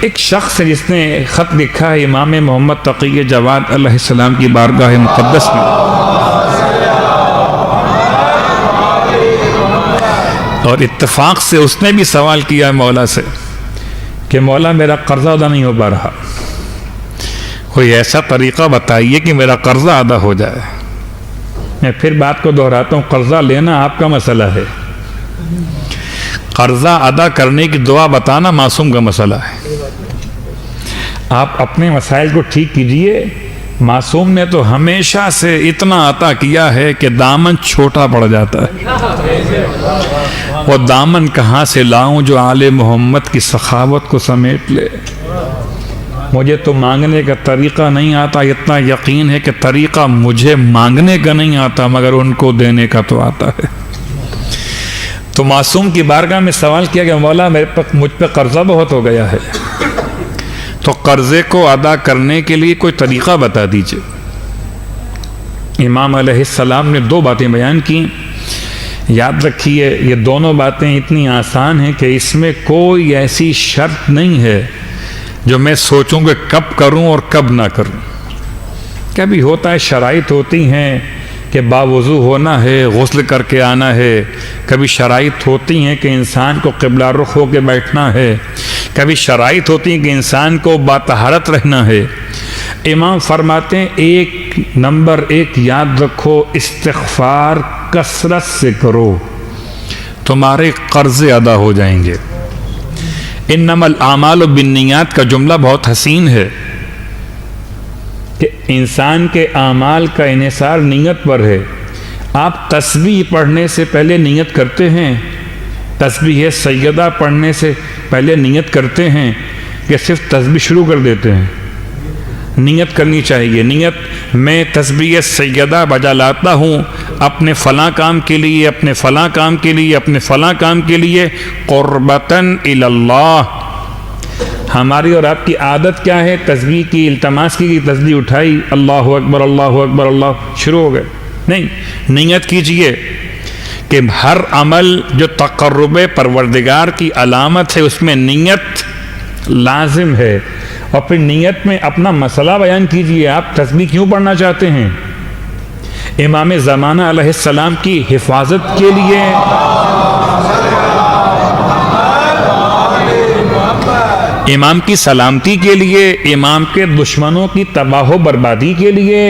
ایک شخص ہے جس نے خط لکھا ہے امام محمد تقی جواد علیہ السلام کی بارگاہ مقدس میں، اور اتفاق سے اس نے بھی سوال کیا ہے مولا سے کہ مولا میرا قرضہ ادا نہیں ہو پا رہا، کوئی ایسا طریقہ بتائیے کہ میرا قرضہ ادا ہو جائے۔ میں پھر بات کو دہراتا ہوں، قرضہ لینا آپ کا مسئلہ ہے، قرضہ ادا کرنے کی دعا بتانا معصوم کا مسئلہ ہے۔ آپ اپنے مسائل کو ٹھیک کیجئے۔ معصوم نے تو ہمیشہ سے اتنا عطا کیا ہے کہ دامن چھوٹا پڑ جاتا ہے۔ وہ دامن کہاں سے لاؤں جو آل محمد کی سخاوت کو سمیٹ لے؟ مجھے تو مانگنے کا طریقہ نہیں آتا، اتنا یقین ہے کہ طریقہ مجھے مانگنے کا نہیں آتا مگر ان کو دینے کا تو آتا ہے۔ تو معصوم کی بارگاہ میں سوال کیا کہ مولا مجھ پہ قرضہ بہت ہو گیا ہے، تو قرضے کو ادا کرنے کے لیے کوئی طریقہ بتا دیجئے۔ امام علیہ السلام نے 2 باتیں بیان کی، یاد رکھیے یہ دونوں باتیں اتنی آسان ہیں کہ اس میں کوئی ایسی شرط نہیں ہے جو میں سوچوں کہ کب کروں اور کب نہ کروں۔ کبھی ہوتا ہے شرائط ہوتی ہیں کہ باوضو ہونا ہے، غسل کر کے آنا ہے، کبھی شرائط ہوتی ہیں کہ انسان کو قبلہ رخ ہو کے بیٹھنا ہے، کبھی شرائط ہوتی ہیں کہ انسان کو باطہارت رہنا ہے۔ امام فرماتے ہیں 1 یاد رکھو، استغفار کثرت سے کرو، تمہارے قرضے ادا ہو جائیں گے۔ انما الاعمال بالنیات کا جملہ بہت حسین ہے کہ انسان کے اعمال کا انحصار نیت پر ہے۔ آپ تسبیح پڑھنے سے پہلے نیت کرتے ہیں، تسبیح سیدہ پڑھنے سے پہلے نیت کرتے ہیں کہ صرف تسبیح شروع کر دیتے ہیں؟ نیت کرنی چاہیے۔ نیت میں تسبیح سیدہ بجا لاتا ہوں اپنے فلاں کام کے لیے، اپنے فلاں کام کے لیے، اپنے فلاں کام کے لیے، قربتاً الی اللہ۔ ہماری اور آپ کی عادت کیا ہے؟ تسبیح کی التماس کی، تسبیح اٹھائی، اللہ اکبر اللہ اکبر، اللہ شروع ہو گئے۔ نہیں، نیت کیجئے کہ ہر عمل جو تقرب پروردگار کی علامت ہے اس میں نیت لازم ہے، اور پھر نیت میں اپنا مسئلہ بیان کیجئے۔ آپ تسبیح کیوں پڑھنا چاہتے ہیں؟ امام زمانہ علیہ السلام کی حفاظت کے لیے، امام کی سلامتی کے لیے، امام کے دشمنوں کی تباہ و بربادی کے لیے،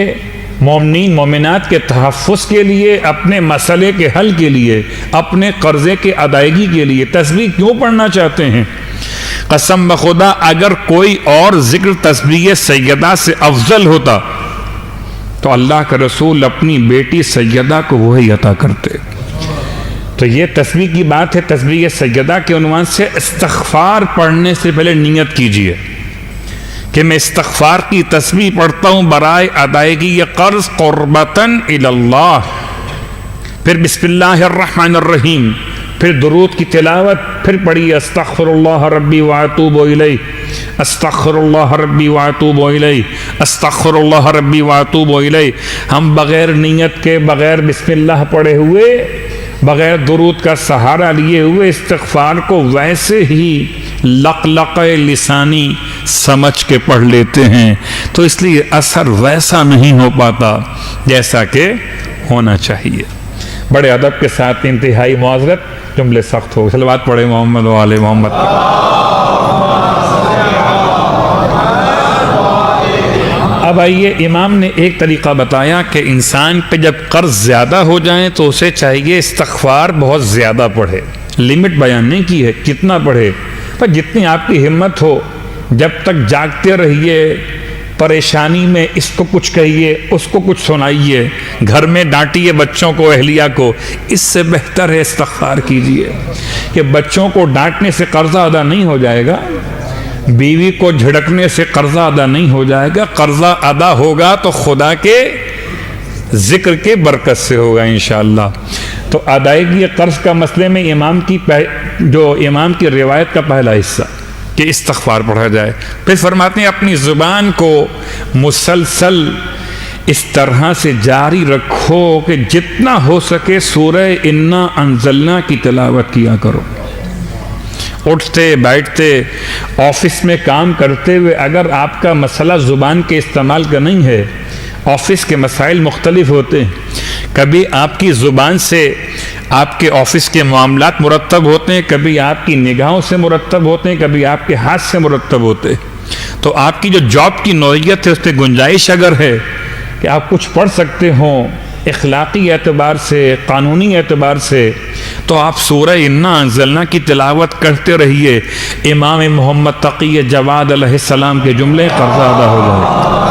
مومنین مومنات کے تحفظ کے لیے، اپنے مسئلے کے حل کے لیے، اپنے قرضے کے ادائیگی کے لیے تسبیح کیوں پڑھنا چاہتے ہیں؟ قسم بخدا اگر کوئی اور ذکر تسبیح سیدہ سے افضل ہوتا تو اللہ کا رسول اپنی بیٹی سیدہ کو وہی عطا کرتے۔ تو یہ تسبیح کی بات ہے۔ تسبیح سیدہ کے عنوان سے استغفار پڑھنے سے پہلے نیت کیجئے کہ میں استغفار کی تسبیح پڑھتا ہوں برائے ادائیگی یہ قرض، قربتاً الی اللہ۔ پھر بسم اللہ الرحمن الرحیم، پھر درود کی تلاوت، پھر پڑھیے استغفر اللہ ربی واتوب الیہ، استغفر اللہ ربی واتوب الیہ، استغفر اللہ ربی واتوب الیہ۔ ہم بغیر نیت کے، بغیر بسم اللہ پڑھے ہوئے، بغیر درود کا سہارا لیے ہوئے استغفار کو ویسے ہی لقلقہ لسانی سمجھ کے پڑھ لیتے ہیں، تو اس لیے اثر ویسا نہیں ہو پاتا جیسا کہ ہونا چاہیے۔ بڑے ادب کے ساتھ، انتہائی معذرت، جملے سخت ہو، صلوات پڑھے محمد و آل محمد۔ اب آئیے، امام نے ایک طریقہ بتایا کہ انسان پہ جب قرض زیادہ ہو جائیں تو اسے چاہیے استغفار بہت زیادہ پڑھے۔ لمٹ بیان نہیں کی ہے کتنا پڑھے، پر جتنی آپ کی ہمت ہو، جب تک جاگتے رہیے، پریشانی میں اس کو کچھ کہیے، اس کو کچھ سنائیے، گھر میں ڈانٹیے بچوں کو، اہلیہ کو، اس سے بہتر ہے استغفار کیجئے۔ کہ بچوں کو ڈانٹنے سے قرضہ ادا نہیں ہو جائے گا، بیوی کو جھڑکنے سے قرضہ ادا نہیں ہو جائے گا، قرضہ ادا ہوگا تو خدا کے ذکر کے برکت سے ہوگا انشاءاللہ۔ تو ادائیگی قرض کا مسئلے میں امام کی روایت کا پہلا حصہ کہ استغفار پڑھا جائے۔ پھر فرماتے ہیں اپنی زبان کو مسلسل اس طرح سے جاری رکھو کہ جتنا ہو سکے سورہ انا انزلنا کی تلاوت کیا کرو، اٹھتے بیٹھتے آفس میں کام کرتے ہوئے اگر آپ کا مسئلہ زبان کے استعمال کا نہیں ہے، آفس کے مسائل مختلف ہوتے ہیں، کبھی آپ کی زبان سے آپ کے آفس کے معاملات مرتب ہوتے ہیں، کبھی آپ کی نگاہوں سے مرتب ہوتے ہیں، کبھی آپ کے ہاتھ سے مرتب ہوتے ہیں، تو آپ کی جو جاب کی نوعیت ہے اس میں گنجائش اگر ہے کہ آپ کچھ پڑھ سکتے ہوں اخلاقی اعتبار سے، قانونی اعتبار سے، تو آپ سورہ انا انزلنا کی تلاوت کرتے رہیے، امام محمد تقی جواد علیہ السلام کے جملے قرضہ ادا ہو جائے۔